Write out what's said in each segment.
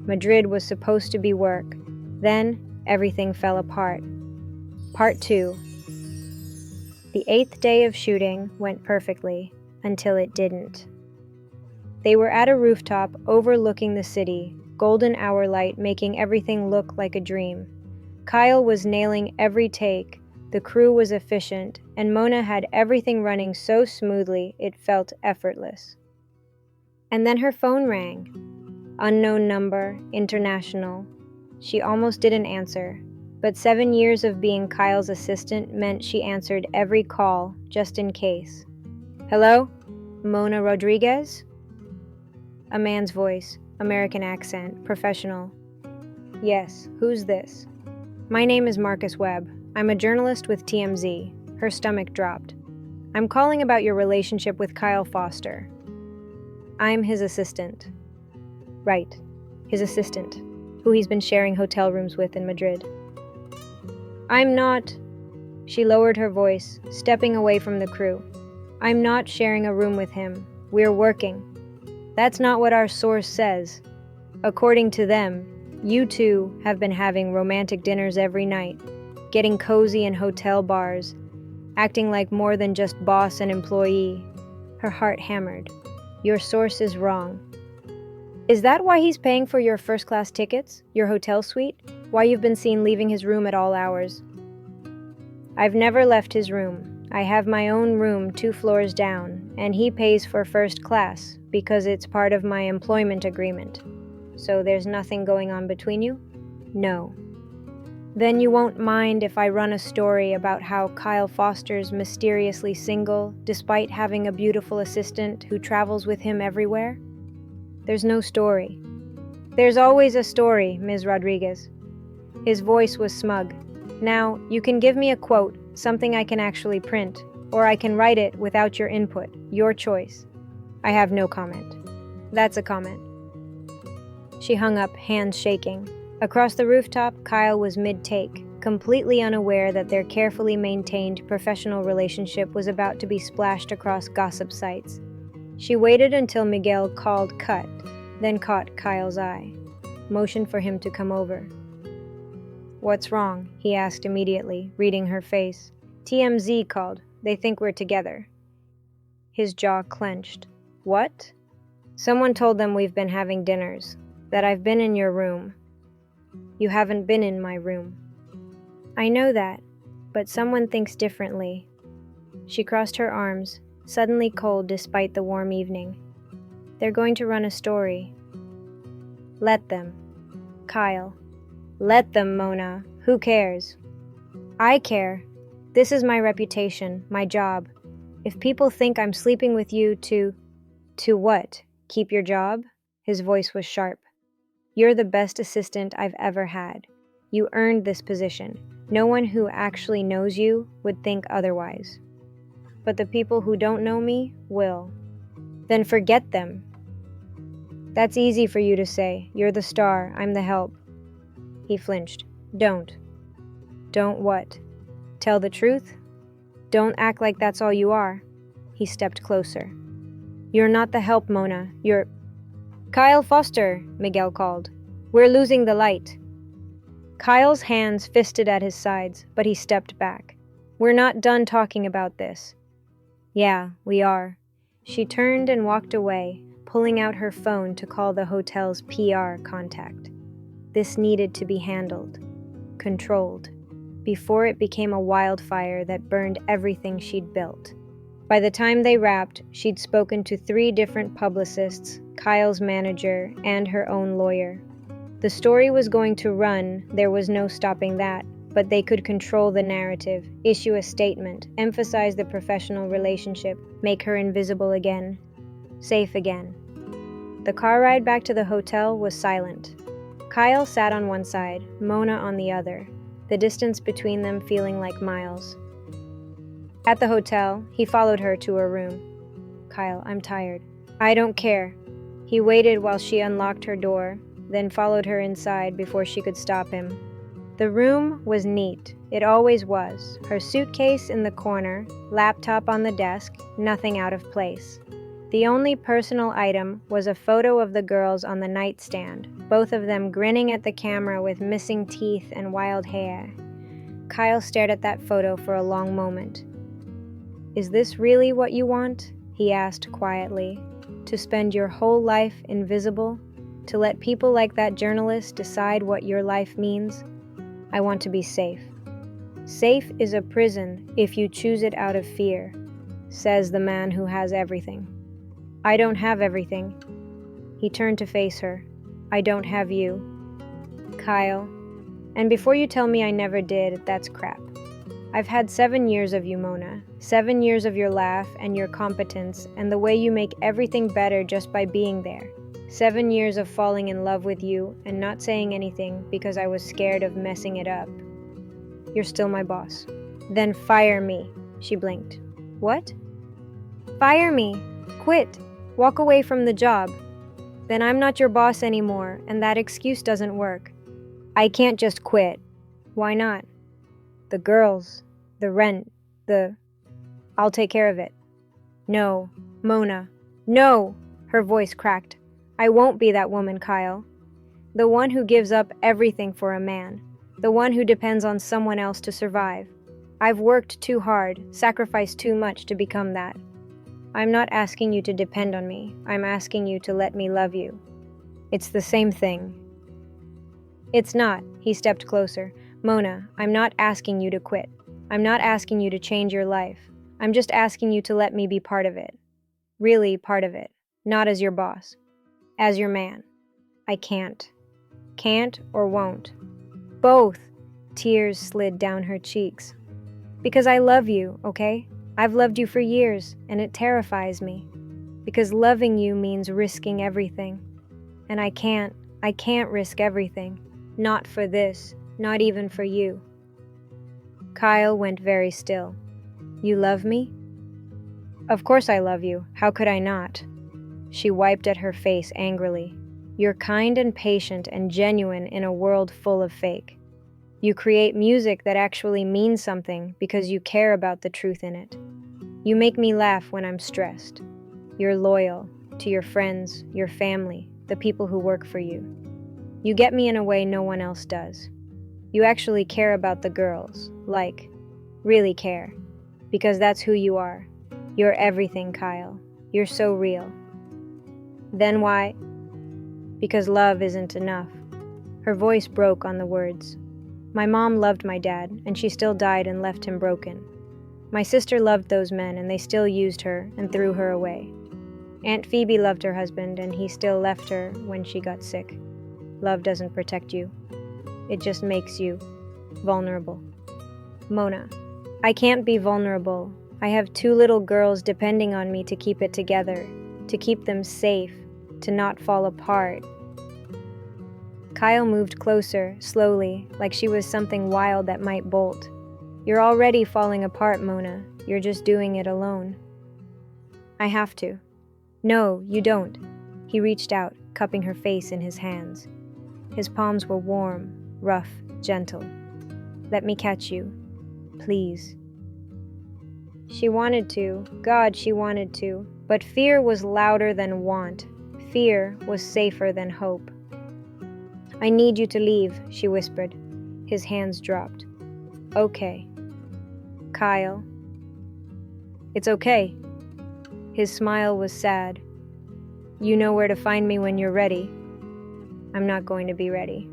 Madrid was supposed to be work. Then, everything fell apart. Part 2. The 8th day of shooting went perfectly, until it didn't. They were at a rooftop overlooking the city, golden hour light making everything look like a dream. Kyle was nailing every take, the crew was efficient, and Mona had everything running so smoothly it felt effortless. And then her phone rang. Unknown number, international. She almost didn't answer, but 7 years of being Kyle's assistant meant she answered every call, just in case. Hello? Mona Rodriguez? A man's voice, American accent, professional. Yes, who's this? My name is Marcus Webb. I'm a journalist with TMZ. Her stomach dropped. I'm calling about your relationship with Kyle Foster. I'm his assistant. Right, his assistant, who he's been sharing hotel rooms with in Madrid. I'm not... She lowered her voice, stepping away from the crew. I'm not sharing a room with him. We're working. That's not what our source says. According to them, you two have been having romantic dinners every night, getting cozy in hotel bars, acting like more than just boss and employee. Her heart hammered. Your source is wrong. Is that why he's paying for your first-class tickets, your hotel suite? Why you've been seen leaving his room at all hours? I've never left his room. I have my own room 2 floors down, and he pays for first class because it's part of my employment agreement. So there's nothing going on between you? No. Then you won't mind if I run a story about how Kyle Foster's mysteriously single, despite having a beautiful assistant who travels with him everywhere? There's no story. There's always a story, Ms. Rodriguez. His voice was smug. Now, you can give me a quote, something I can actually print, or I can write it without your input, your choice. I have no comment. That's a comment. She hung up, hands shaking. Across the rooftop, Kyle was mid-take, completely unaware that their carefully maintained professional relationship was about to be splashed across gossip sites. She waited until Miguel called cut, then caught Kyle's eye, motioned for him to come over. What's wrong? He asked immediately, reading her face. TMZ called. They think we're together. His jaw clenched. What? Someone told them we've been having dinners, that I've been in your room. You haven't been in my room. I know that, but someone thinks differently. She crossed her arms, suddenly cold despite the warm evening. They're going to run a story. Let them. Kyle. Let them, Mona. Who cares? I care. This is my reputation, my job. If people think I'm sleeping with you to what? Keep your job? His voice was sharp. You're the best assistant I've ever had. You earned this position. No one who actually knows you would think otherwise. But the people who don't know me will. Then forget them. That's easy for you to say. You're the star, I'm the help. He flinched. Don't. Don't what? Tell the truth? Don't act like that's all you are. He stepped closer. You're not the help, Mona. You're... Kyle Foster, Miguel called. We're losing the light. Kyle's hands fisted at his sides, but he stepped back. We're not done talking about this. Yeah, we are. She turned and walked away, pulling out her phone to call the hotel's PR contact. This needed to be handled, controlled, before it became a wildfire that burned everything she'd built. By the time they wrapped, she'd spoken to 3 different publicists, Kyle's manager, and her own lawyer. The story was going to run, there was no stopping that, but they could control the narrative, issue a statement, emphasize the professional relationship, make her invisible again, safe again. The car ride back to the hotel was silent. Kyle sat on one side, Mona on the other, the distance between them feeling like miles. At the hotel, he followed her to her room. Kyle, I'm tired. I don't care. He waited while she unlocked her door, then followed her inside before she could stop him. The room was neat. It always was. Her suitcase in the corner, laptop on the desk, nothing out of place. The only personal item was a photo of the girls on the nightstand, both of them grinning at the camera with missing teeth and wild hair. Kyle stared at that photo for a long moment. "Is this really what you want?" he asked quietly. "To spend your whole life invisible? To let people like that journalist decide what your life means? I want to be safe." "Safe is a prison if you choose it out of fear," says the man who has everything. "I don't have everything." He turned to face her. "I don't have you." "Kyle. And before you tell me I never did, that's crap. I've had 7 years of you, Mona. 7 years of your laugh and your competence and the way you make everything better just by being there. 7 years of falling in love with you and not saying anything because I was scared of messing it up. You're still my boss." "Then fire me," she blinked. "What?" "Fire me. Quit. Walk away from the job. Then I'm not your boss anymore, and that excuse doesn't work." "I can't just quit." "Why not?" "The girls, the rent, I'll take care of it." "No, Mona, no!" Her voice cracked. "I won't be that woman, Kyle. The one who gives up everything for a man. The one who depends on someone else to survive. I've worked too hard, sacrificed too much to become that. I'm not asking you to depend on me. I'm asking you to let me love you. It's the same thing." "It's not." He stepped closer. "Mona, I'm not asking you to quit. I'm not asking you to change your life. I'm just asking you to let me be part of it. Really part of it. Not as your boss. As your man. I can't. Can't or won't. Both." Tears slid down her cheeks. "Because I love you, okay? I've loved you for years, and it terrifies me. Because loving you means risking everything. And I can't risk everything. Not for this, not even for you." Kyle went very still. "You love me?" "Of course I love you. How could I not?" She wiped at her face angrily. "You're kind and patient and genuine in a world full of fake. You create music that actually means something because you care about the truth in it. You make me laugh when I'm stressed. You're loyal to your friends, your family, the people who work for you. You get me in a way no one else does. You actually care about the girls, like, really care. Because that's who you are. You're everything, Kyle. You're so real." "Then why?" "Because love isn't enough." Her voice broke on the words. "My mom loved my dad, and she still died and left him broken. My sister loved those men, and they still used her and threw her away. Aunt Phoebe loved her husband, and he still left her when she got sick. Love doesn't protect you. It just makes you vulnerable." "Mona, I can't be vulnerable. I have 2 little girls depending on me to keep it together, to keep them safe, to not fall apart." Kyle moved closer, slowly, like she was something wild that might bolt. "You're already falling apart, Mona. You're just doing it alone." "I have to." "No, you don't." He reached out, cupping her face in his hands. His palms were warm, rough, gentle. "Let me catch you. Please." She wanted to. God, she wanted to. But fear was louder than want. Fear was safer than hope. "I need you to leave," she whispered. His hands dropped. "Okay." "Kyle." "It's okay." His smile was sad. "You know where to find me when you're ready." "I'm not going to be ready."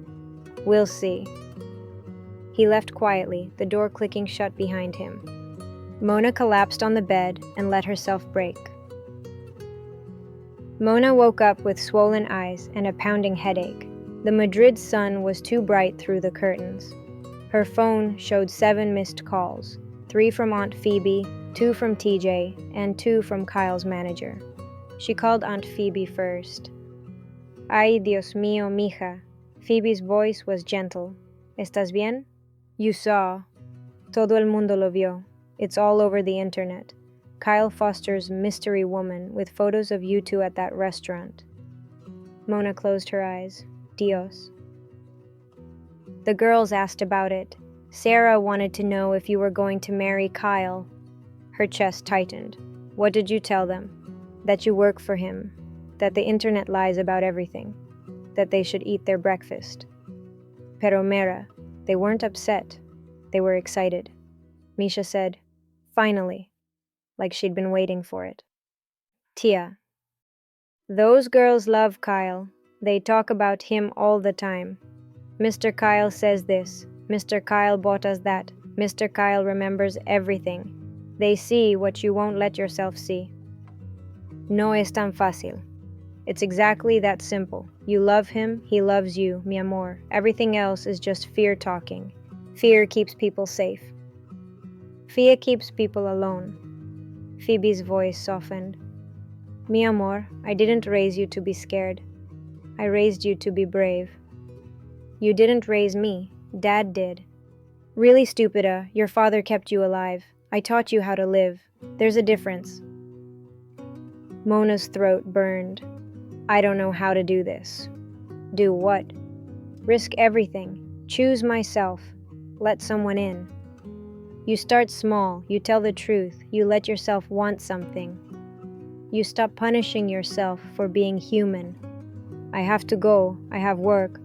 "We'll see." He left quietly, the door clicking shut behind him. Mona collapsed on the bed and let herself break. Mona woke up with swollen eyes and a pounding headache. The Madrid sun was too bright through the curtains. Her phone showed 7 missed calls, 3 from Aunt Phoebe, 2 from TJ, and 2 from Kyle's manager. She called Aunt Phoebe first. "Ay, Dios mío, mija." Phoebe's voice was gentle. "¿Estás bien?" "You saw. Todo el mundo lo vio. It's all over the internet. Kyle Foster's mystery woman with photos of you 2 at that restaurant." Mona closed her eyes. Dios. "The girls asked about it. Sarah wanted to know if you were going to marry Kyle." Her chest tightened. "What did you tell them?" that you work for him, that the internet lies about everything, that they should eat their breakfast. Pero mira, they weren't upset. They were excited. Misha said, finally, like she'd been waiting for it. Tia. Those girls love Kyle. They talk about him all the time. Mr. Kyle says this. Mr. Kyle bought us that. Mr. Kyle remembers everything. They see what you won't let yourself see. No es tan fácil. It's exactly that simple. You love him, he loves you, mi amor. Everything else is just fear talking. Fear keeps people safe. Fear keeps people alone. Phoebe's voice softened. Mi amor, I didn't raise you to be scared. I raised you to be brave. You didn't raise me. Dad did. Really, stupida, your father kept you alive. I taught you how to live. There's a difference. Mona's throat burned. I don't know how to do this. Do what? Risk everything. Choose myself. Let someone in. You start small. You tell the truth. You let yourself want something. You stop punishing yourself for being human. I have to go. I have work.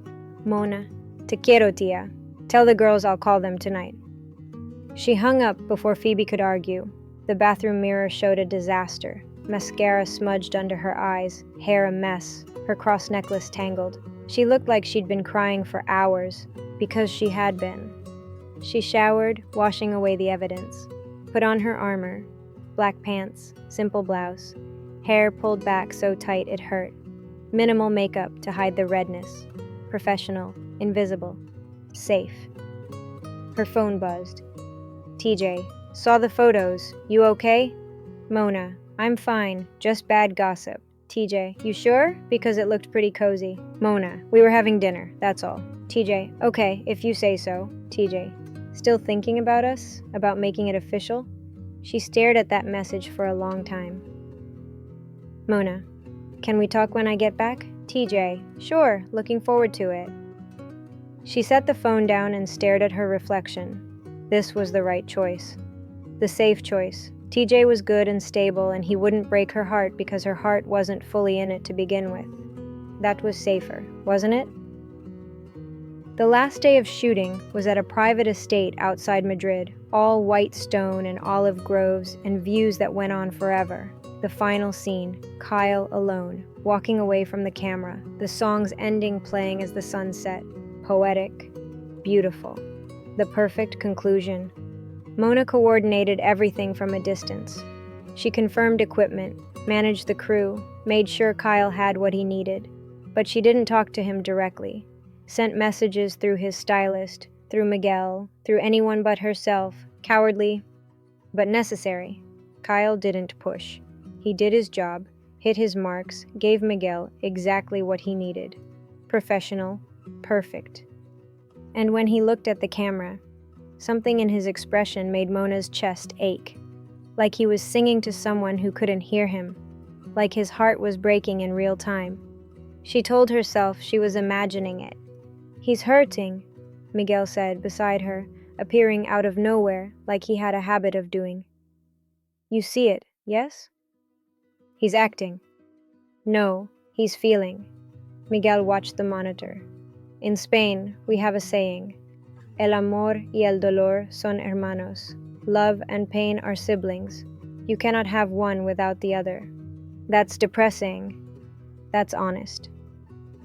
Mona, te quiero, tia. Tell the girls I'll call them tonight. She hung up before Phoebe could argue. The bathroom mirror showed a disaster. Mascara smudged under her eyes, hair a mess, her cross necklace tangled. She looked like she'd been crying for hours, because she had been. She showered, washing away the evidence. Put on her armor, black pants, simple blouse, hair pulled back so tight it hurt. Minimal makeup to hide the redness. Professional, invisible, safe. Her phone buzzed. TJ, saw the photos. You okay? Mona, I'm fine, just bad gossip. TJ, you sure? Because it looked pretty cozy. Mona, we were having dinner, that's all. TJ, okay, if you say so. TJ, still thinking about us? About making it official? She stared at that message for a long time. Mona, can we talk when I get back? TJ, sure, looking forward to it. She set the phone down and stared at her reflection. This was the right choice. The safe choice. TJ was good and stable, and he wouldn't break her heart because her heart wasn't fully in it to begin with. That was safer, wasn't it? The last day of shooting was at a private estate outside Madrid, all white stone and olive groves and views that went on forever. The final scene, Kyle alone, walking away from the camera, the song's ending playing as the sun set. Poetic, beautiful, the perfect conclusion. Mona coordinated everything from a distance. She confirmed equipment, managed the crew, made sure Kyle had what he needed. But she didn't talk to him directly. Sent messages through his stylist, through Miguel, through anyone but herself, cowardly, but necessary. Kyle didn't push. He did his job, hit his marks, gave Miguel exactly what he needed. Professional, perfect. And when he looked at the camera, something in his expression made Mona's chest ache, like he was singing to someone who couldn't hear him, like his heart was breaking in real time. She told herself she was imagining it. He's hurting, Miguel said beside her, appearing out of nowhere like he had a habit of doing. You see it, yes? He's acting. No, he's feeling. Miguel watched the monitor. In Spain, we have a saying, El amor y el dolor son hermanos. Love and pain are siblings. You cannot have one without the other. That's depressing. That's honest.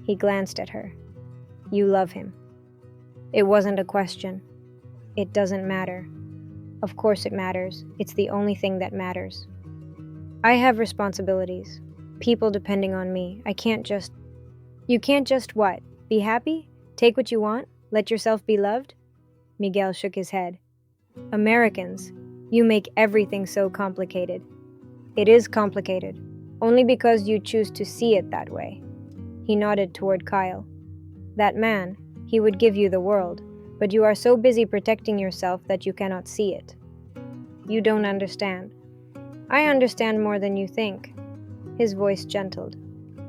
He glanced at her. You love him. It wasn't a question. It doesn't matter. Of course it matters. It's the only thing that matters. I have responsibilities. People depending on me. I can't just... You can't just what? Be happy? Take what you want? Let yourself be loved? Miguel shook his head. Americans, you make everything so complicated. It is complicated, only because you choose to see it that way. He nodded toward Kyle. That man, he would give you the world, but you are so busy protecting yourself that you cannot see it. You don't understand. I understand more than you think. His voice gentled.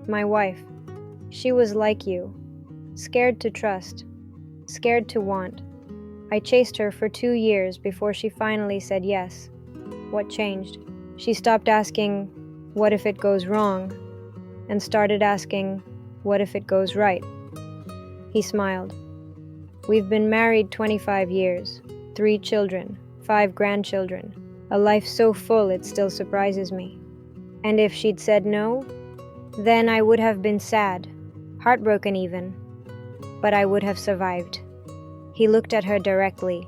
My wife, she was like you. Scared to trust, scared to want. I chased her for 2 years before she finally said yes. What changed? She stopped asking, what if it goes wrong? And started asking, what if it goes right? He smiled. We've been married 25 years, 3 children, 5 grandchildren, a life so full it still surprises me. And if she'd said no, then I would have been sad, heartbroken even, but I would have survived. He looked at her directly.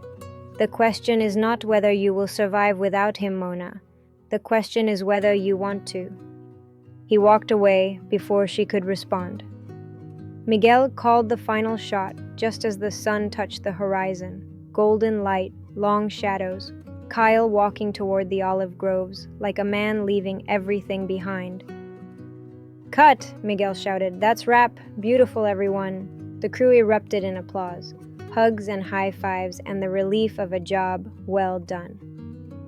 The question is not whether you will survive without him, Mona. The question is whether you want to. He walked away before she could respond. Miguel called the final shot just as the sun touched the horizon. Golden light, long shadows. Kyle walking toward the olive groves, like a man leaving everything behind. "Cut!" Miguel shouted. "That's wrap. Beautiful, everyone." The crew erupted in applause, hugs and high fives, and the relief of a job well done.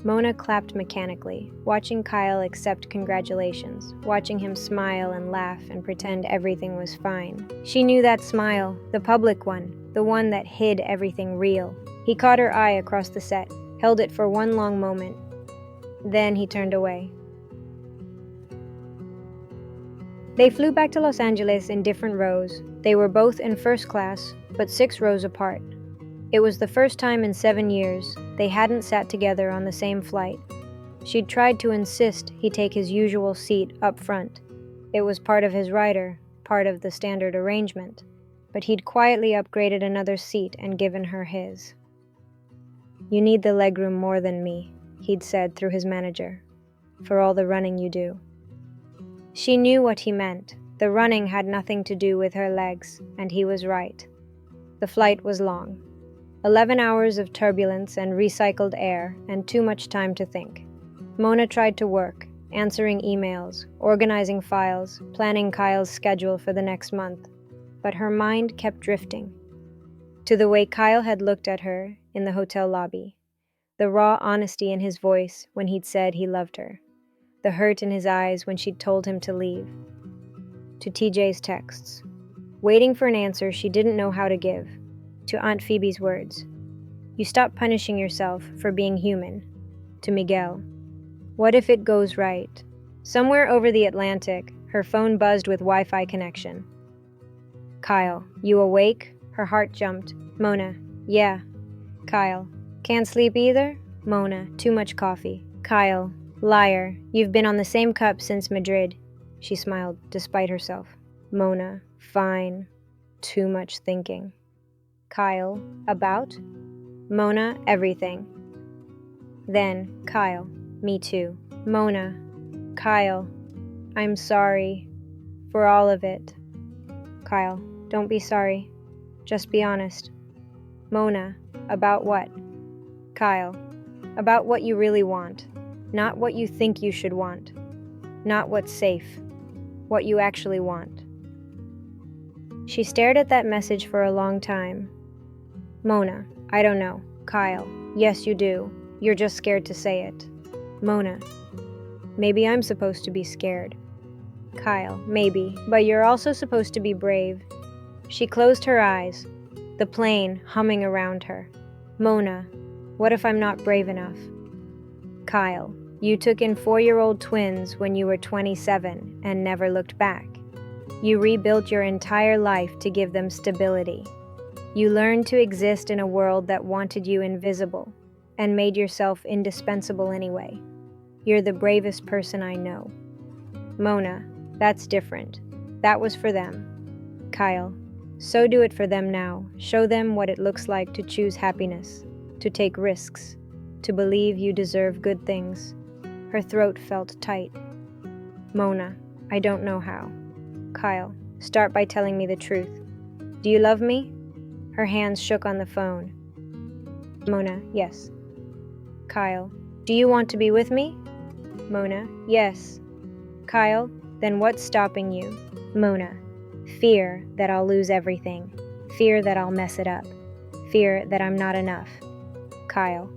Mona clapped mechanically, watching Kyle accept congratulations, watching him smile and laugh and pretend everything was fine. She knew that smile, the public one, the one that hid everything real. He caught her eye across the set, held it for one long moment. Then he turned away. They flew back to Los Angeles in different rows. They were both in first class, but 6 rows apart. It was the first time in 7 years they hadn't sat together on the same flight. She'd tried to insist he take his usual seat up front. It was part of his rider, part of the standard arrangement, but he'd quietly upgraded another seat and given her his. "You need the legroom more than me," he'd said through his manager, "for all the running you do." She knew what he meant. The running had nothing to do with her legs, and he was right. The flight was long. 11 hours of turbulence and recycled air, and too much time to think. Mona tried to work, answering emails, organizing files, planning Kyle's schedule for the next month. But her mind kept drifting to the way Kyle had looked at her in the hotel lobby, the raw honesty in his voice when he'd said he loved her, the hurt in his eyes when she'd told him to leave, to TJ's texts, waiting for an answer she didn't know how to give, to Aunt Phoebe's words, "You stop punishing yourself for being human," to Miguel, "What if it goes right?" Somewhere over the Atlantic, her phone buzzed with Wi-Fi connection. "Kyle, you awake?" Her heart jumped. "Mona, yeah." Kyle, "Can't sleep either?" Mona, "Too much coffee." Kyle, "Liar, you've been on the same cup since Madrid." She smiled, despite herself. Mona, "Fine. Too much thinking." Kyle, "About?" Mona, "Everything." Then, Kyle, "Me too." Mona, "Kyle, I'm sorry for all of it." Kyle, "Don't be sorry. Just be honest." Mona, "About what?" Kyle, "About what you really want. Not what you think you should want. Not what's safe. What you actually want." She stared at that message for a long time. Mona, "I don't know." Kyle, "Yes, you do. You're just scared to say it." Mona, "Maybe I'm supposed to be scared." Kyle, "Maybe, but you're also supposed to be brave." She closed her eyes, the plane humming around her. Mona, "What if I'm not brave enough?" Kyle, "You took in 4-year-old twins when you were 27 and never looked back. You rebuilt your entire life to give them stability. You learned to exist in a world that wanted you invisible and made yourself indispensable anyway. You're the bravest person I know." Mona, "That's different. That was for them." Kyle, "So do it for them now. Show them what it looks like to choose happiness, to take risks, to believe you deserve good things." Her throat felt tight. Mona, "I don't know how." Kyle, "Start by telling me the truth. Do you love me?" Her hands shook on the phone. Mona, "Yes." Kyle, "Do you want to be with me?" Mona, "Yes." Kyle, "Then what's stopping you?" Mona, "Fear that I'll lose everything. Fear that I'll mess it up. Fear that I'm not enough." Kyle,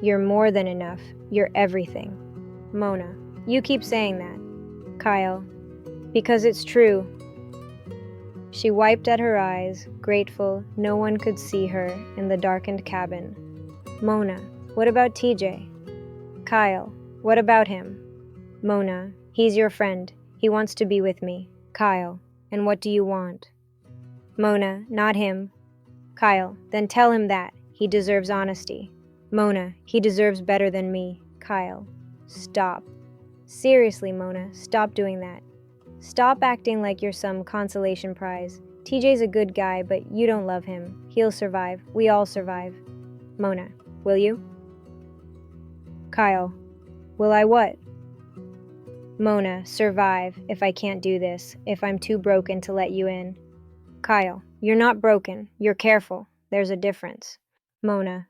"You're more than enough. You're everything." Mona, "You keep saying that." Kyle, "Because it's true." She wiped at her eyes, grateful no one could see her in the darkened cabin. Mona, "What about TJ?" Kyle, "What about him?" Mona, He's your friend. He wants to be with me. Kyle, and what do you want? Mona, not him. Kyle, then tell him that. He deserves honesty. Mona, he deserves better than me. Kyle, stop. Seriously, Mona, stop doing that. Stop acting like you're some consolation prize. TJ's a good guy, but you don't love him. He'll survive. We all survive. Mona, will you? Kyle, will I what? Mona, survive if I can't do this, if I'm too broken to let you in. Kyle, you're not broken. You're careful. There's a difference. Mona,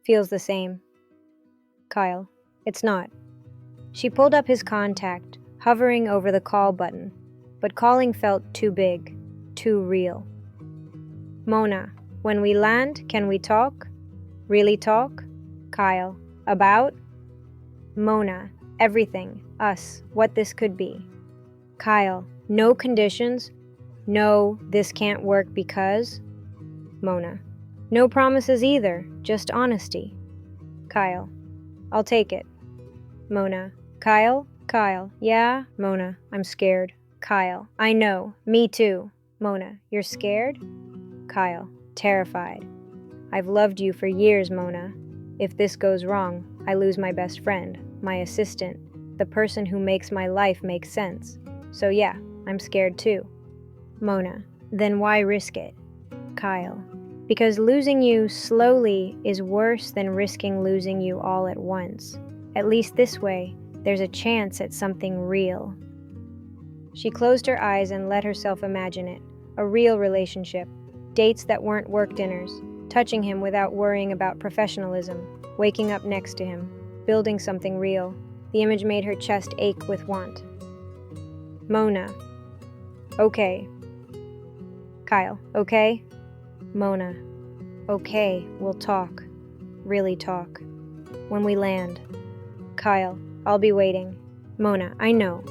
feels the same. Kyle, it's not. She pulled up his contact, hovering over the call button, but calling felt too big, too real. Mona, when we land, can we talk? Really talk? Kyle, about? Mona, everything, us, what this could be. Kyle, no conditions. No, this can't work because. Mona, no promises either, just honesty. Kyle, I'll take it. Mona, Kyle, yeah? Mona, I'm scared. Kyle, I know, me too. Mona, you're scared? Kyle, terrified. I've loved you for years, Mona. If this goes wrong, I lose my best friend, my assistant, the person who makes my life make sense. So yeah, I'm scared too. Mona, then why risk it? Kyle, because losing you slowly is worse than risking losing you all at once. At least this way, there's a chance at something real. She closed her eyes and let herself imagine it. A real relationship. Dates that weren't work dinners. Touching him without worrying about professionalism. Waking up next to him. Building something real. The image made her chest ache with want. Mona. Okay. Kyle. Okay? Mona. Okay, we'll talk. Really talk. When we land. Kyle. I'll be waiting. Mona. I know.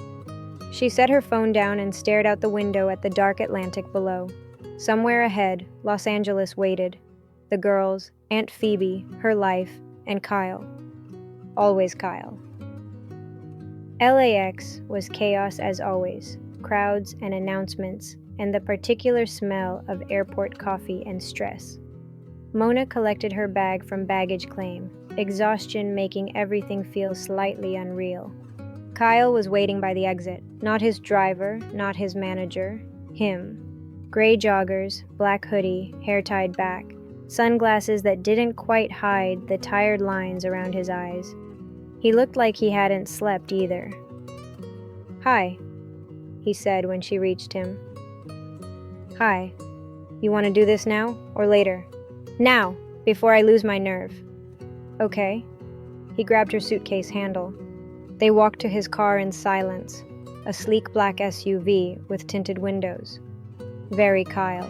She set her phone down and stared out the window at the dark Atlantic below. Somewhere ahead, Los Angeles waited. The girls, Aunt Phoebe, her life, and Kyle. Always Kyle. LAX was chaos as always, crowds and announcements, and the particular smell of airport coffee and stress. Mona collected her bag from baggage claim, exhaustion making everything feel slightly unreal. Kyle was waiting by the exit, not his driver, not his manager, him. Gray joggers, black hoodie, hair tied back, sunglasses that didn't quite hide the tired lines around his eyes. He looked like he hadn't slept either. Hi, he said when she reached him. Hi, you want to do this now or later? Now, before I lose my nerve. Okay. He grabbed her suitcase handle. They walked to his car in silence, a sleek black SUV with tinted windows. Very Kyle,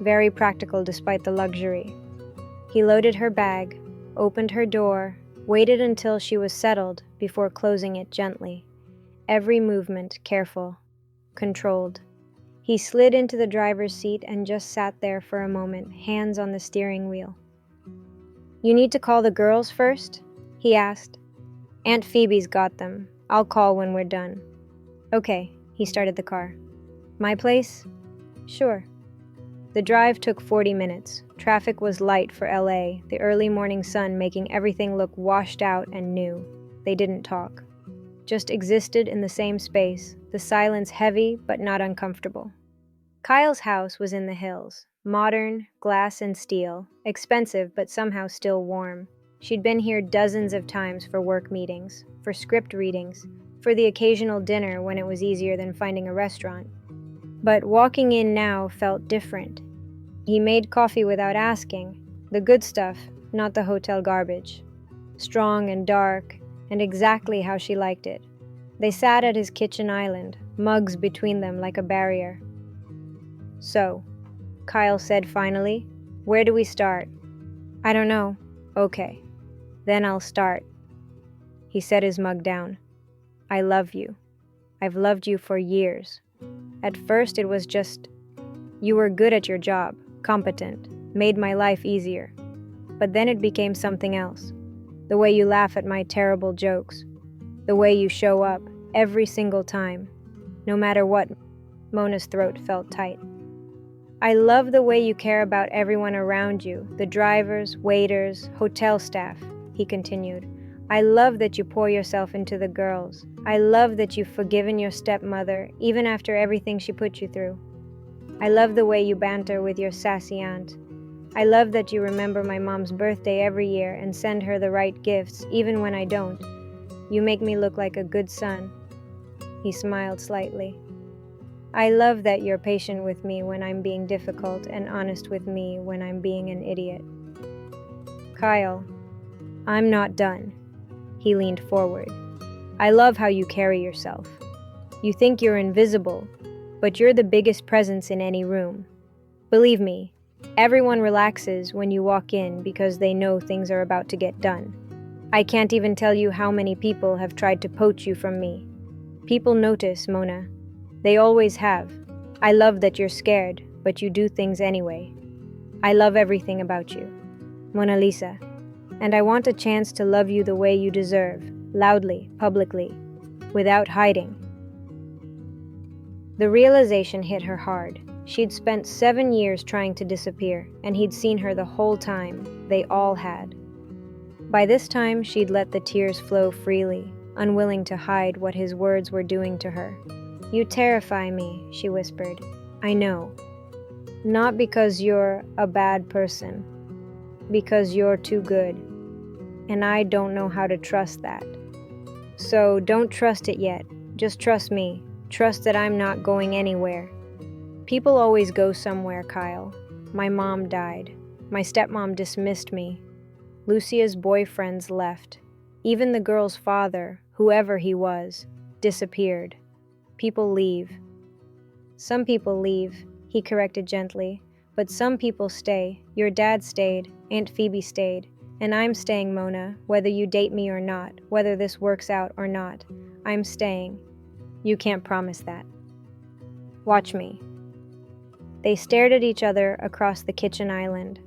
very practical despite the luxury. He loaded her bag, opened her door, waited until she was settled before closing it gently. Every movement careful, controlled. He slid into the driver's seat and just sat there for a moment, hands on the steering wheel. You need to call the girls first? He asked. Aunt Phoebe's got them. I'll call when we're done. Okay, he started the car. My place? Sure. The drive took 40 minutes. Traffic was light for LA, the early morning sun making everything look washed out and new. They didn't talk. Just existed in the same space, the silence heavy but not uncomfortable. Kyle's house was in the hills. Modern, glass and steel, expensive but somehow still warm. She'd been here dozens of times for work meetings, for script readings, for the occasional dinner when it was easier than finding a restaurant. But walking in now felt different. He made coffee without asking, the good stuff, not the hotel garbage. Strong and dark, and exactly how she liked it. They sat at his kitchen island, mugs between them like a barrier. So, Kyle said finally, where do we start? I don't know. Okay. Then I'll start. He set his mug down. I love you. I've loved you for years. At first it was just, you were good at your job, competent, made my life easier. But then it became something else. The way you laugh at my terrible jokes. The way you show up, every single time. No matter what, Mona's throat felt tight. I love the way you care about everyone around you, the drivers, waiters, hotel staff, he continued. I love that you pour yourself into the girls. I love that you've forgiven your stepmother, even after everything she put you through. I love the way you banter with your sassy aunt. I love that you remember my mom's birthday every year and send her the right gifts, even when I don't. You make me look like a good son. He smiled slightly. I love that you're patient with me when I'm being difficult and honest with me when I'm being an idiot. Kyle, I'm not done. He leaned forward. I love how you carry yourself. You think you're invisible, but you're the biggest presence in any room. Believe me, everyone relaxes when you walk in because they know things are about to get done. I can't even tell you how many people have tried to poach you from me. People notice, Mona. They always have. I love that you're scared, but you do things anyway. I love everything about you, Mona Lisa. And I want a chance to love you the way you deserve, loudly, publicly, without hiding. The realization hit her hard. She'd spent 7 years trying to disappear, and he'd seen her the whole time. They all had. By this time, she'd let the tears flow freely, unwilling to hide what his words were doing to her. You terrify me, she whispered. I know. Not because you're a bad person. Because you're too good. And I don't know how to trust that. So don't trust it yet. Just trust me. Trust that I'm not going anywhere. People always go somewhere, Kyle. My mom died. My stepmom dismissed me. Lucia's boyfriends left. Even the girl's father, whoever he was, disappeared. People leave. Some people leave, he corrected gently, but some people stay. Your dad stayed, Aunt Phoebe stayed, and I'm staying, Mona, whether you date me or not, whether this works out or not. I'm staying. You can't promise that. Watch me. They stared at each other across the kitchen island.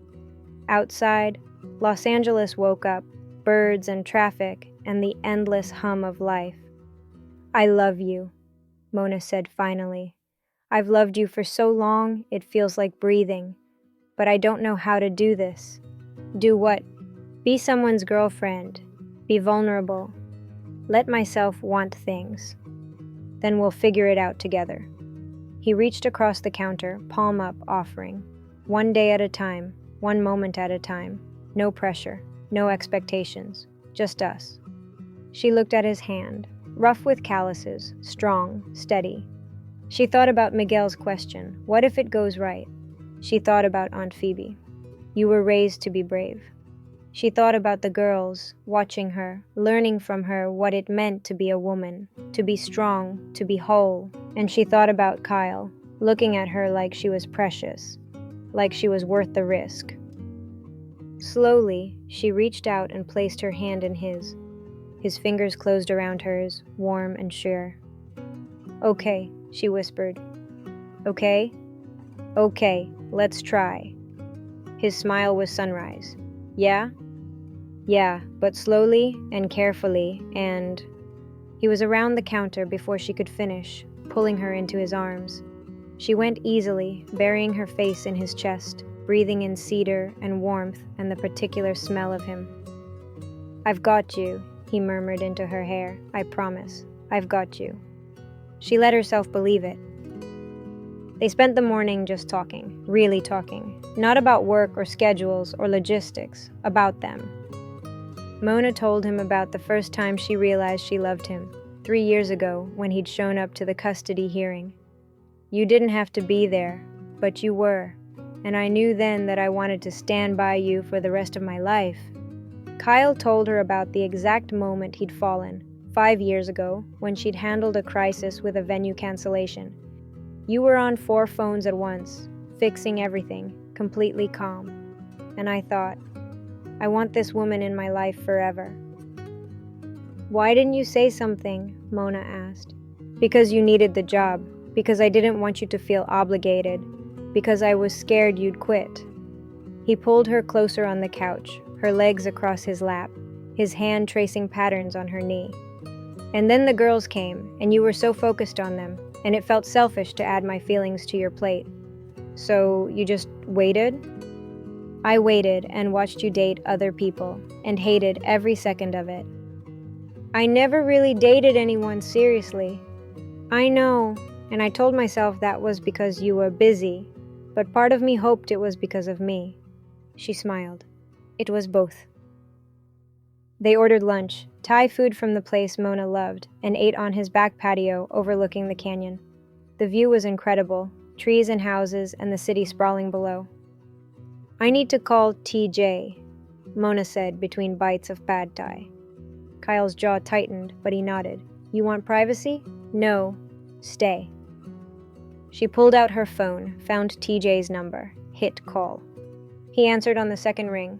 Outside, Los Angeles woke up, birds and traffic, and the endless hum of life. I love you, Mona said finally. I've loved you for so long, it feels like breathing. But I don't know how to do this. Do what? Be someone's girlfriend. Be vulnerable. Let myself want things. Then we'll figure it out together. He reached across the counter, palm up, offering. One day at a time, one moment at a time. No pressure, no expectations, just us. She looked at his hand, rough with calluses, strong, steady. She thought about Miguel's question, what if it goes right? She thought about Aunt Phoebe. You were raised to be brave. She thought about the girls, watching her, learning from her what it meant to be a woman, to be strong, to be whole. And she thought about Kyle, looking at her like she was precious, like she was worth the risk. Slowly, she reached out and placed her hand in his. His fingers closed around hers, warm and sure. Okay, she whispered. Okay? Okay, let's try. His smile was sunrise. Yeah? Yeah, but slowly and carefully, and... He was around the counter before she could finish, pulling her into his arms. She went easily, burying her face in his chest, breathing in cedar and warmth and the particular smell of him. I've got you, he murmured into her hair. I promise. I've got you. She let herself believe it. They spent the morning just talking, really talking. Not about work or schedules or logistics, about them. Mona told him about the first time she realized she loved him, 3 years ago when he'd shown up to the custody hearing. You didn't have to be there, but you were, and I knew then that I wanted to stand by you for the rest of my life. Kyle told her about the exact moment he'd fallen, 5 years ago, when she'd handled a crisis with a venue cancellation. You were on 4 phones at once, fixing everything, completely calm. And I thought, I want this woman in my life forever. Why didn't you say something? Mona asked. Because you needed the job. Because I didn't want you to feel obligated. Because I was scared you'd quit. He pulled her closer on the couch, her legs across his lap, his hand tracing patterns on her knee. And then the girls came, and you were so focused on them, and it felt selfish to add my feelings to your plate. So you just waited? I waited and watched you date other people, and hated every second of it. I never really dated anyone seriously. I know, and I told myself that was because you were busy, but part of me hoped it was because of me. She smiled. It was both. They ordered lunch, Thai food from the place Mona loved, and ate on his back patio overlooking the canyon. The view was incredible, trees and houses and the city sprawling below. I need to call TJ, Mona said between bites of pad thai. Kyle's jaw tightened, but he nodded. You want privacy? No. Stay. She pulled out her phone, found TJ's number, hit call. He answered on the second ring.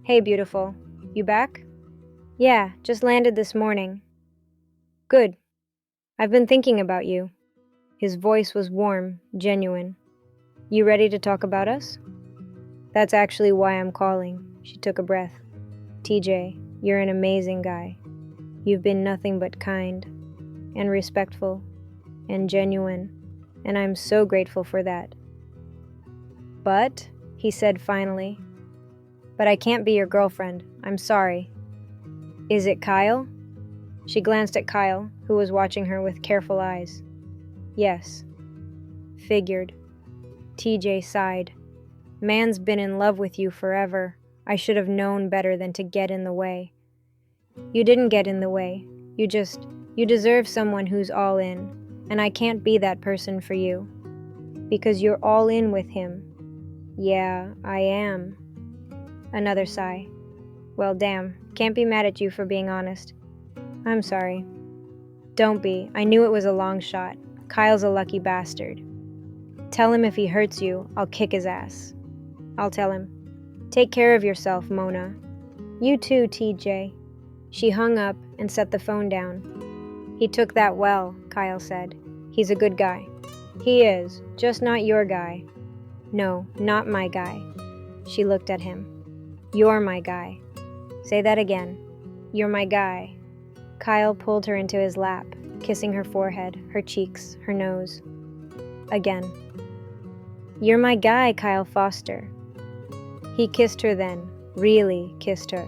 Hey, beautiful. You back? Yeah, just landed this morning. Good. I've been thinking about you. His voice was warm, genuine. You ready to talk about us? That's actually why I'm calling. She took a breath. TJ, you're an amazing guy. You've been nothing but kind, and respectful, and genuine, and I'm so grateful for that. But, he said finally, but I can't be your girlfriend. I'm sorry. Is it Kyle? She glanced at Kyle, who was watching her with careful eyes. Yes. Figured. TJ sighed. Man's been in love with you forever. I should have known better than to get in the way. You didn't get in the way. You deserve someone who's all in, and I can't be that person for you. Because you're all in with him. Yeah, I am. Another sigh. Well, damn, can't be mad at you for being honest. I'm sorry. Don't be. I knew it was a long shot. Kyle's a lucky bastard. Tell him if he hurts you, I'll kick his ass. I'll tell him. Take care of yourself, Mona. You too, TJ. She hung up and set the phone down. He took that well, Kyle said. He's a good guy. He is, just not your guy. No, not my guy. She looked at him. You're my guy. Say that again. You're my guy. Kyle pulled her into his lap, kissing her forehead, her cheeks, her nose. Again. You're my guy, Kyle Foster. He kissed her then, really kissed her,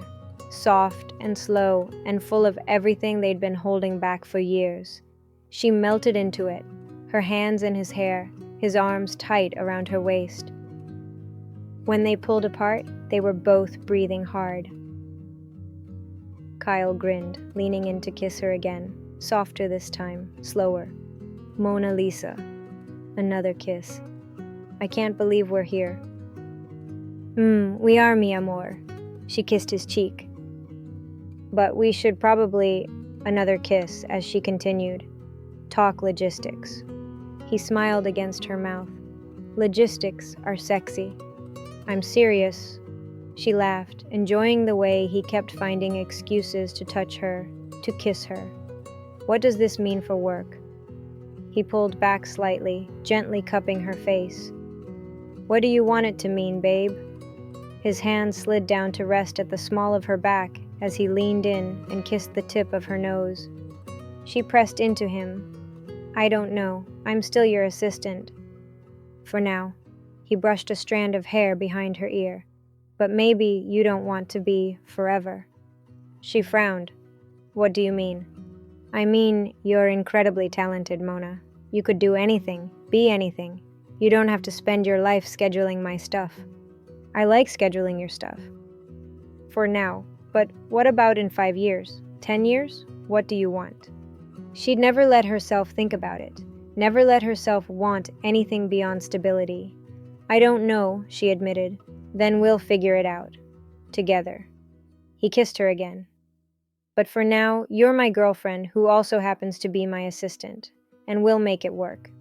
soft and slow and full of everything they'd been holding back for years. She melted into it, her hands in his hair, his arms tight around her waist. When they pulled apart, they were both breathing hard. Kyle grinned, leaning in to kiss her again, softer this time, slower. Mona Lisa. Another kiss. I can't believe we're here. We are, mi amor. She kissed his cheek. But we should probably... Another kiss as she continued. Talk logistics. He smiled against her mouth. Logistics are sexy. I'm serious. She laughed, enjoying the way he kept finding excuses to touch her, to kiss her. What does this mean for work? He pulled back slightly, gently cupping her face. What do you want it to mean, babe? His hand slid down to rest at the small of her back as he leaned in and kissed the tip of her nose. She pressed into him. I don't know. I'm still your assistant. For now. He brushed a strand of hair behind her ear. But maybe you don't want to be forever. She frowned. What do you mean? I mean, you're incredibly talented, Mona. You could do anything, be anything. You don't have to spend your life scheduling my stuff. I like scheduling your stuff. For now. But what about in 5 years? 10 years? What do you want? She'd never let herself think about it. Never let herself want anything beyond stability. I don't know, she admitted. Then we'll figure it out. Together. He kissed her again. But for now, you're my girlfriend who also happens to be my assistant. And we'll make it work.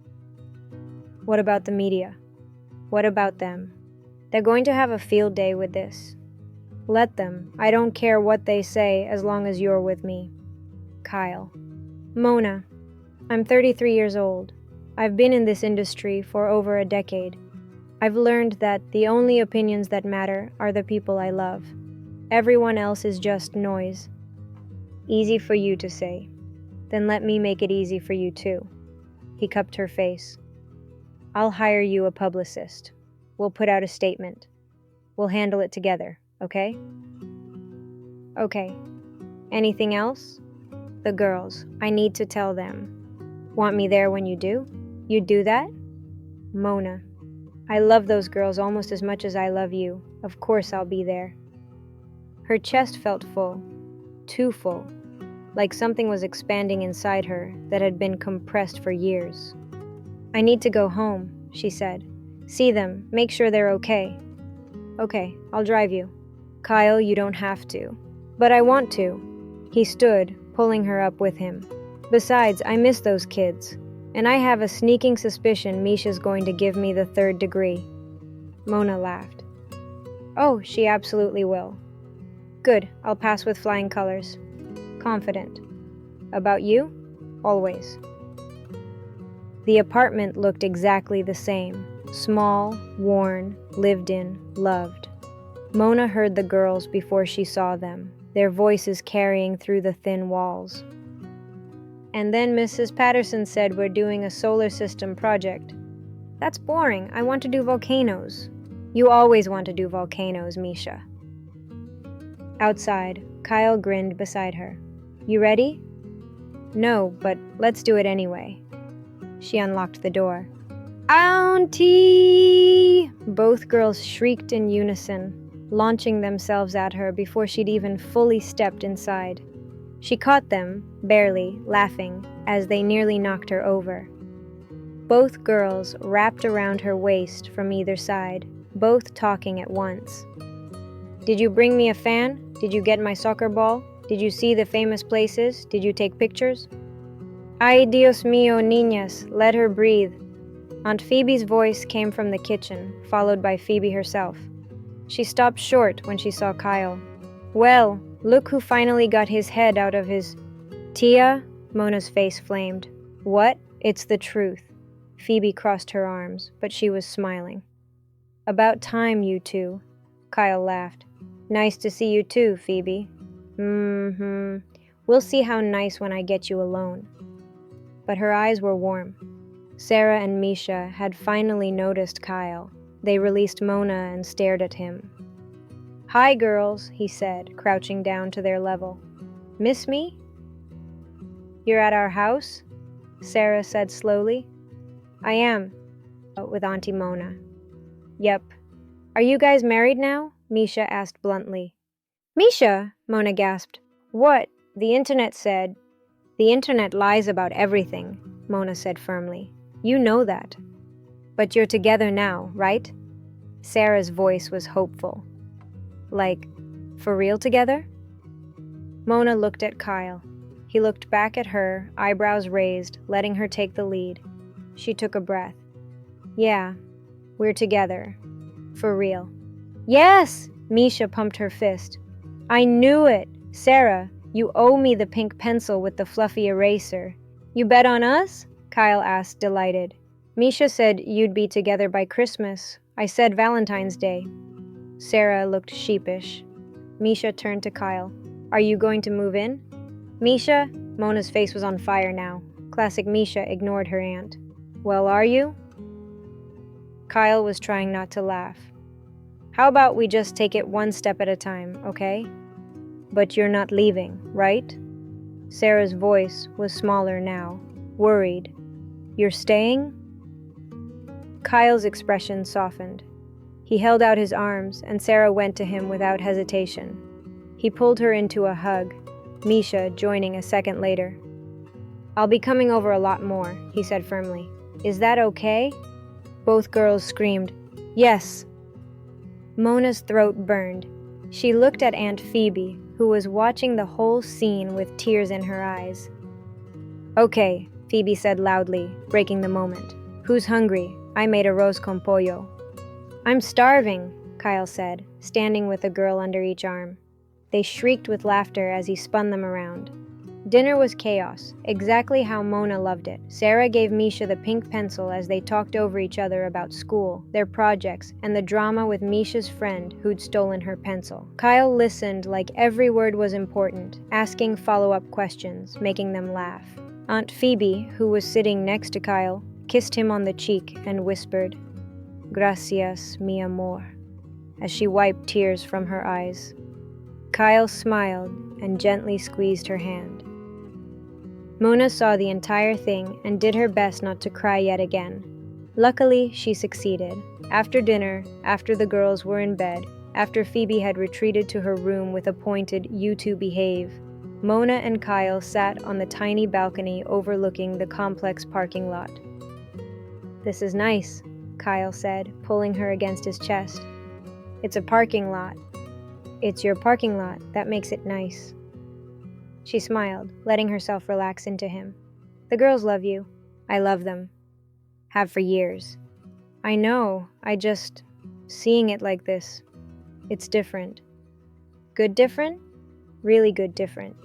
What about the media? What about them? They're going to have a field day with this. Let them. I don't care what they say as long as you're with me. Kyle. Mona. I'm 33 years old. I've been in this industry for over a decade. I've learned that the only opinions that matter are the people I love. Everyone else is just noise. Easy for you to say. Then let me make it easy for you too. He cupped her face. I'll hire you a publicist. We'll put out a statement. We'll handle it together, okay? Okay. Anything else? The girls. I need to tell them. Want me there when you do? You'd do that? Mona. I love those girls almost as much as I love you. Of course I'll be there. Her chest felt full. Too full. Like something was expanding inside her that had been compressed for years. I need to go home, she said. See them, make sure they're okay. Okay, I'll drive you. Kyle, you don't have to. But I want to. He stood, pulling her up with him. Besides, I miss those kids. And I have a sneaking suspicion Misha's going to give me the 3rd degree. Mona laughed. Oh, she absolutely will. Good, I'll pass with flying colors. Confident. About you? Always. The apartment looked exactly the same. Small, worn, lived in, loved. Mona heard the girls before she saw them, their voices carrying through the thin walls. And then Mrs. Patterson said we're doing a solar system project. That's boring. I want to do volcanoes. You always want to do volcanoes, Misha. Outside, Kyle grinned beside her. You ready? No, but let's do it anyway. She unlocked the door. Auntie! Both girls shrieked in unison, launching themselves at her before she'd even fully stepped inside. She caught them, barely, laughing, as they nearly knocked her over. Both girls wrapped around her waist from either side, both talking at once. Did you bring me a fan? Did you get my soccer ball? Did you see the famous places? Did you take pictures? Ay, Dios mío, niñas, let her breathe. Aunt Phoebe's voice came from the kitchen, followed by Phoebe herself. She stopped short when she saw Kyle. Well, look who finally got his head out of his... Tia? Mona's face flamed. What? It's the truth. Phoebe crossed her arms, but she was smiling. About time, you two. Kyle laughed. Nice to see you too, Phoebe. We'll see how nice when I get you alone. But her eyes were warm. Sarah and Misha had finally noticed Kyle. They released Mona and stared at him. Hi, girls, he said, crouching down to their level. Miss me? You're at our house? Sarah said slowly. I am, with Auntie Mona. Yep. Are you guys married now? Misha asked bluntly. Misha, Mona gasped. What? The internet said. The internet lies about everything, Mona said firmly. You know that. But you're together now, right? Sarah's voice was hopeful. Like, for real together? Mona looked at Kyle. He looked back at her, eyebrows raised, letting her take the lead. She took a breath. Yeah, we're together. For real. Yes! Misha pumped her fist. I knew it! Sarah, you owe me the pink pencil with the fluffy eraser. You bet on us? Kyle asked, delighted. Misha said you'd be together by Christmas. I said Valentine's Day. Sarah looked sheepish. Misha turned to Kyle. Are you going to move in? Misha? Mona's face was on fire now. Classic Misha ignored her aunt. Well, are you? Kyle was trying not to laugh. How about we just take it one step at a time, okay? But you're not leaving, right? Sarah's voice was smaller now, worried. You're staying? Kyle's expression softened. He held out his arms, and Sarah went to him without hesitation. He pulled her into a hug, Misha joining a second later. I'll be coming over a lot more, he said firmly. Is that okay? Both girls screamed, Yes. Mona's throat burned. She looked at Aunt Phoebe, who was watching the whole scene with tears in her eyes. Okay, Phoebe said loudly, breaking the moment. Who's hungry? I made arroz con pollo. I'm starving, Kyle said, standing with a girl under each arm. They shrieked with laughter as he spun them around. Dinner was chaos, exactly how Mona loved it. Sarah gave Misha the pink pencil as they talked over each other about school, their projects, and the drama with Misha's friend who'd stolen her pencil. Kyle listened like every word was important, asking follow-up questions, making them laugh. Aunt Phoebe, who was sitting next to Kyle, kissed him on the cheek and whispered, "Gracias, mi amor," as she wiped tears from her eyes. Kyle smiled and gently squeezed her hand. Mona saw the entire thing and did her best not to cry yet again. Luckily, she succeeded. After dinner, after the girls were in bed, after Phoebe had retreated to her room with a pointed "you two behave," Mona and Kyle sat on the tiny balcony overlooking the complex parking lot. "This is nice," Kyle said, pulling her against his chest. "It's a parking lot." "It's your parking lot. That makes it nice." She smiled, letting herself relax into him. "The girls love you. I love them. Have for years." "I know. Seeing it like this, it's different." "Good different?" "Really good different."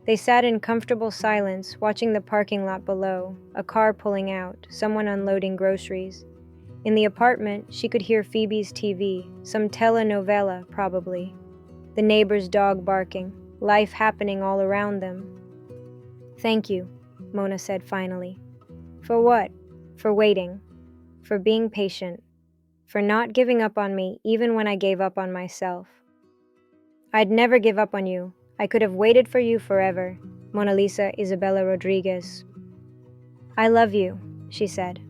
They sat in comfortable silence, watching the parking lot below, a car pulling out, someone unloading groceries. In the apartment, she could hear Phoebe's TV, some telenovela, probably. The neighbor's dog barking, life happening all around them. "Thank you," Mona said finally. "For what?" "For waiting. For being patient. For not giving up on me even when I gave up on myself." "I'd never give up on you. I could have waited for you forever." Mona Lisa Isabella Rodriguez. "I love you," she said.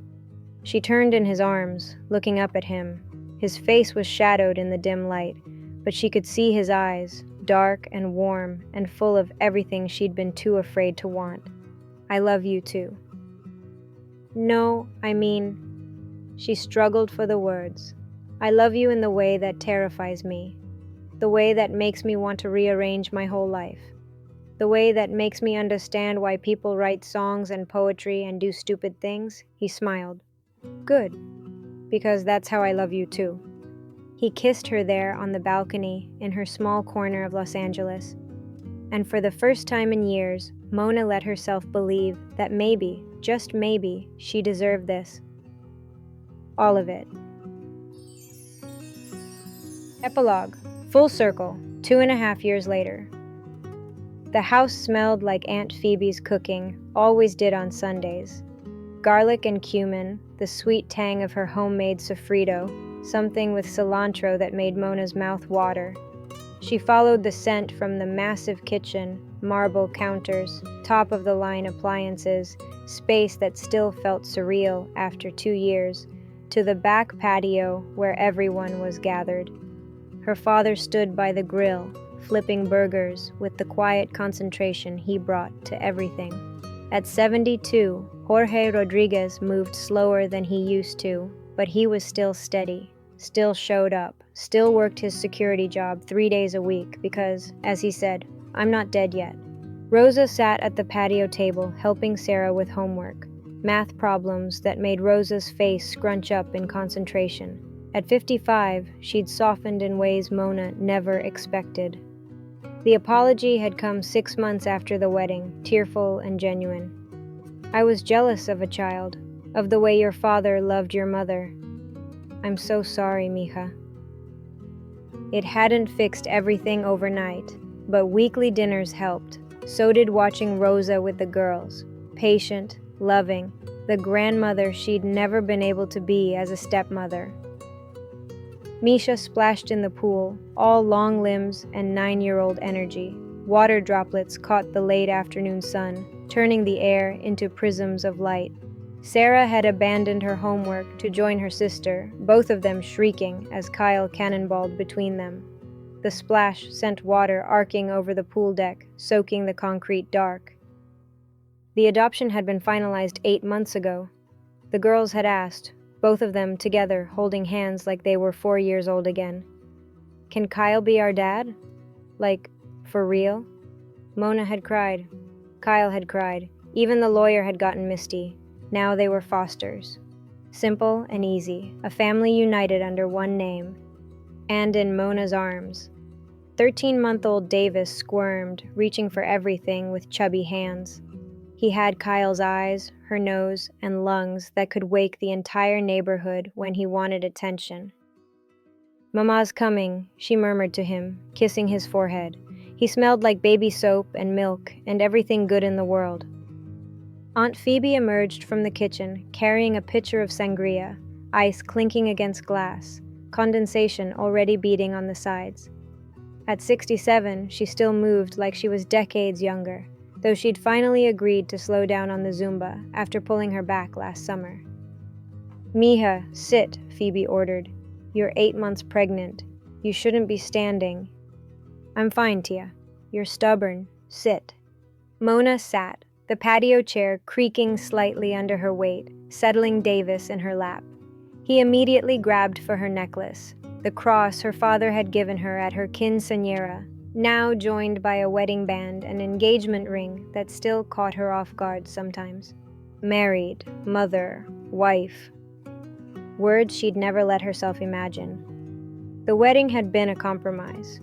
She turned in his arms, looking up at him. His face was shadowed in the dim light, but she could see his eyes, dark and warm and full of everything she'd been too afraid to want. "I love you too." "No, I mean," she struggled for the words. "I love you in the way that terrifies me. The way that makes me want to rearrange my whole life. The way that makes me understand why people write songs and poetry and do stupid things." He smiled. "Good. Because that's how I love you too." He kissed her there on the balcony in her small corner of Los Angeles. And for the first time in years, Mona let herself believe that maybe, just maybe, she deserved this. All of it. Epilogue. Full circle, 2.5 years later. The house smelled like Aunt Phoebe's cooking, always did on Sundays. Garlic and cumin, the sweet tang of her homemade sofrito, something with cilantro that made Mona's mouth water. She followed the scent from the massive kitchen, marble counters, top-of-the-line appliances, space that still felt surreal after 2 years, to the back patio where everyone was gathered. Her father stood by the grill, flipping burgers with the quiet concentration he brought to everything. At 72, Jorge Rodriguez moved slower than he used to, but he was still steady, still showed up, still worked his security job 3 days a week because, as he said, "I'm not dead yet." Rosa sat at the patio table helping Sarah with homework, math problems that made Rosa's face scrunch up in concentration. At 55, she'd softened in ways Mona never expected. The apology had come 6 months after the wedding, tearful and genuine. "I was jealous of a child, of the way your father loved your mother. I'm so sorry, mija." It hadn't fixed everything overnight, but weekly dinners helped. So did watching Rosa with the girls, patient, loving, the grandmother she'd never been able to be as a stepmother. Misha splashed in the pool, all long limbs and 9-year-old energy. Water droplets caught the late afternoon sun, turning the air into prisms of light. Sarah had abandoned her homework to join her sister, both of them shrieking as Kyle cannonballed between them. The splash sent water arcing over the pool deck, soaking the concrete dark. The adoption had been finalized 8 months ago. The girls had asked, both of them together holding hands like they were 4 years old again. "Can Kyle be our dad? Like, for real?" Mona had cried. Kyle had cried. Even the lawyer had gotten misty. Now they were fosters. Simple and easy, a family united under one name. And in Mona's arms. 13-month-old Davis squirmed, reaching for everything with chubby hands. He had Kyle's eyes, her nose, and lungs that could wake the entire neighborhood when he wanted attention. "Mama's coming," she murmured to him, kissing his forehead. He smelled like baby soap and milk and everything good in the world. Aunt Phoebe emerged from the kitchen, carrying a pitcher of sangria, ice clinking against glass, condensation already beating on the sides. At 67, she still moved like she was decades younger, though she'd finally agreed to slow down on the Zumba after pulling her back last summer. "Mija, sit," Phoebe ordered. "You're 8 months pregnant. You shouldn't be standing." "I'm fine, Tia. You're stubborn. Sit." Mona sat, the patio chair creaking slightly under her weight, settling Davis in her lap. He immediately grabbed for her necklace, the cross her father had given her at her quinceañera, now joined by a wedding band and engagement ring that still caught her off guard sometimes. Married, mother, wife. Words she'd never let herself imagine. The wedding had been a compromise.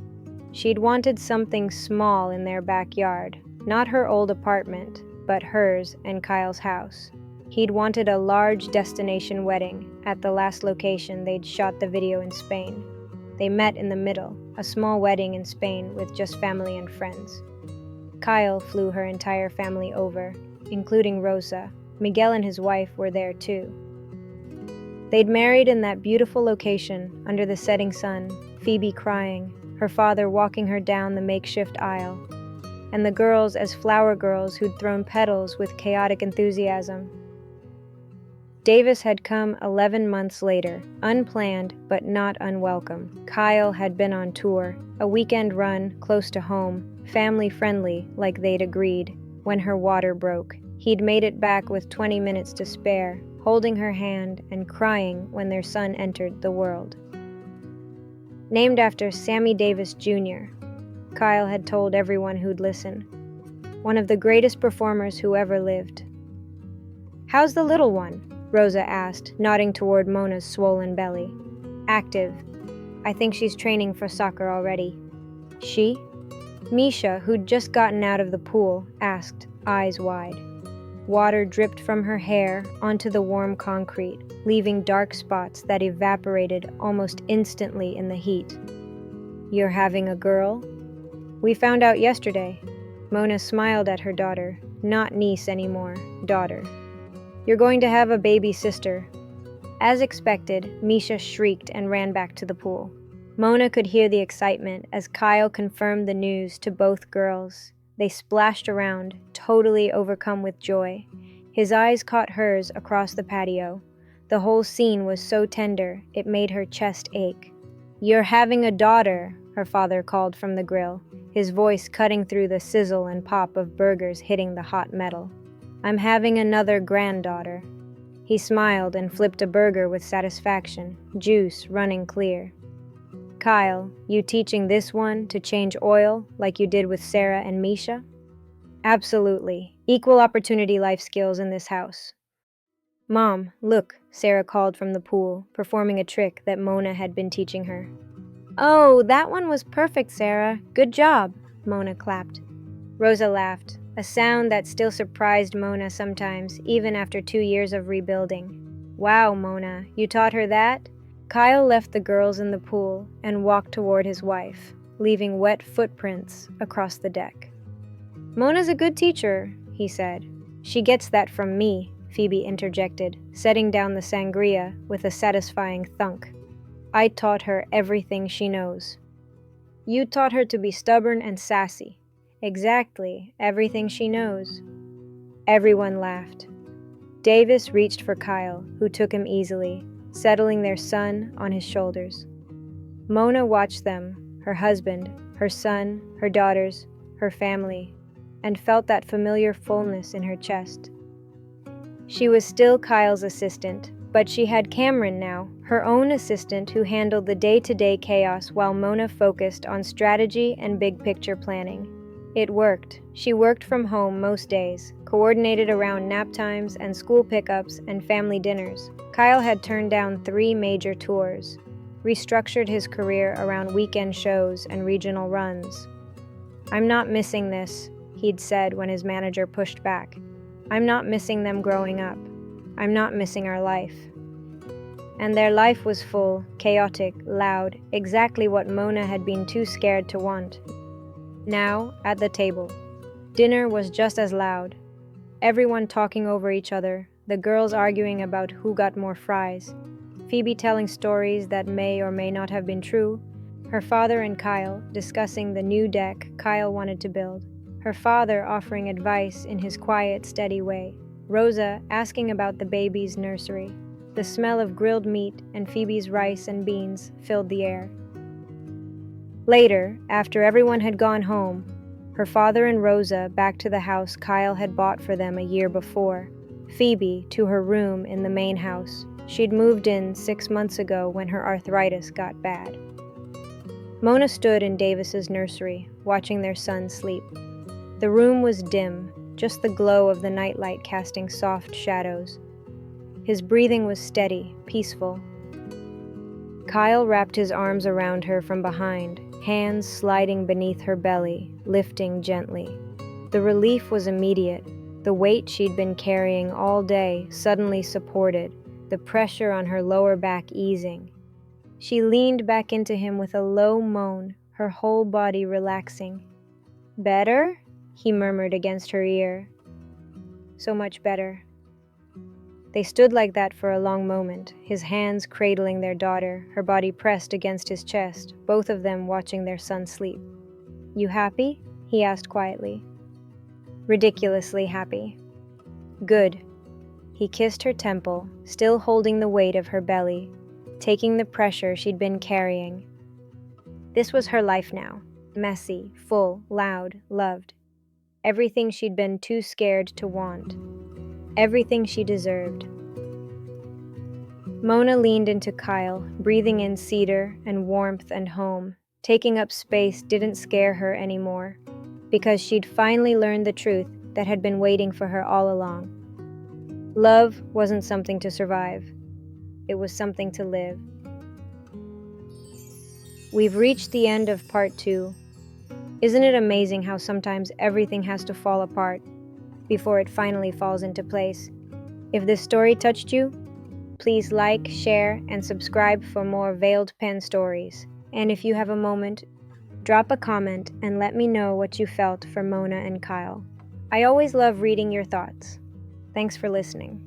She'd wanted something small in their backyard, not her old apartment, but hers and Kyle's house. He'd wanted a large destination wedding at the last location they'd shot the video in Spain. They met in the middle, a small wedding in Spain with just family and friends. Kyle flew her entire family over, including Rosa. Miguel and his wife were there too. They'd married in that beautiful location under the setting sun, Phoebe crying, her father walking her down the makeshift aisle, and the girls as flower girls who'd thrown petals with chaotic enthusiasm. Davis had come 11 months later, unplanned but not unwelcome. Kyle had been on tour, a weekend run close to home, family-friendly like they'd agreed, when her water broke. He'd made it back with 20 minutes to spare, holding her hand and crying when their son entered the world. Named after Sammy Davis Jr., Kyle had told everyone who'd listen. One of the greatest performers who ever lived. "How's the little one?" Rosa asked, nodding toward Mona's swollen belly. "Active. I think she's training for soccer already." "She?" Misha, who'd just gotten out of the pool, asked, eyes wide. Water dripped from her hair onto the warm concrete, leaving dark spots that evaporated almost instantly in the heat. "You're having a girl?" "We found out yesterday." Mona smiled at her daughter, not niece anymore, daughter. "You're going to have a baby sister." As expected, Misha shrieked and ran back to the pool. Mona could hear the excitement as Kyle confirmed the news to both girls. They splashed around, totally overcome with joy. His eyes caught hers across the patio. The whole scene was so tender, it made her chest ache. "You're having a daughter," her father called from the grill, his voice cutting through the sizzle and pop of burgers hitting the hot metal. "I'm having another granddaughter." He smiled and flipped a burger with satisfaction, juice running clear. "Kyle, you teaching this one to change oil like you did with Sarah and Misha?" "Absolutely. Equal opportunity life skills in this house." "Mom, look," Sarah called from the pool, performing a trick that Mona had been teaching her. "Oh, that one was perfect, Sarah. Good job," Mona clapped. Rosa laughed, a sound that still surprised Mona sometimes, even after 2 years of rebuilding. "Wow, Mona, you taught her that?" Kyle left the girls in the pool and walked toward his wife, leaving wet footprints across the deck. "Mona's a good teacher," he said. "She gets that from me," Phoebe interjected, setting down the sangria with a satisfying thunk. "I taught her everything she knows." "You taught her to be stubborn and sassy." "Exactly, everything she knows." Everyone laughed. Davis reached for Kyle, who took him easily, settling their son on his shoulders. Mona watched them, her husband, her son, her daughters, her family, and felt that familiar fullness in her chest. She was still Kyle's assistant, but she had Cameron now, her own assistant who handled the day-to-day chaos while Mona focused on strategy and big-picture planning. It worked. She worked from home most days, coordinated around nap times and school pickups and family dinners. Kyle had turned down 3 major tours. restructured his career around weekend shows and regional runs. "I'm not missing this," he'd said when his manager pushed back. "I'm not missing them growing up. I'm not missing our life." And their life was full, chaotic, loud, exactly what Mona had been too scared to want. Now, at the table, dinner was just as loud. Everyone talking over each other, the girls arguing about who got more fries, Phoebe telling stories that may or may not have been true, her father and Kyle discussing the new deck Kyle wanted to build, her father offering advice in his quiet, steady way, Rosa asking about the baby's nursery. The smell of grilled meat and Phoebe's rice and beans filled the air. Later, after everyone had gone home, her father and Rosa back to the house Kyle had bought for them a year before, Phoebe to her room in the main house. She'd moved in 6 months ago when her arthritis got bad. Mona stood in Davis's nursery, watching their son sleep. The room was dim, just the glow of the nightlight casting soft shadows. His breathing was steady, peaceful. Kyle wrapped his arms around her from behind, hands sliding beneath her belly, lifting gently. The relief was immediate. The weight she'd been carrying all day suddenly supported, the pressure on her lower back easing. She leaned back into him with a low moan, her whole body relaxing. "Better?" he murmured against her ear. "So much better." They stood like that for a long moment, his hands cradling their daughter, her body pressed against his chest, both of them watching their son sleep. "You happy?" he asked quietly. "Ridiculously happy." "Good." He kissed her temple, still holding the weight of her belly, taking the pressure she'd been carrying. This was her life now, messy, full, loud, loved. Everything she'd been too scared to want. Everything she deserved. Mona leaned into Kyle, breathing in cedar and warmth and home. Taking up space didn't scare her anymore, because she'd finally learned the truth that had been waiting for her all along. Love wasn't something to survive. It was something to live. We've reached the end of part 2. Isn't it amazing how sometimes everything has to fall apart before it finally falls into place? If this story touched you, please like, share, and subscribe for more Vailed Pen stories. And if you have a moment, drop a comment and let me know what you felt for Mona and Kyle. I always love reading your thoughts. Thanks for listening.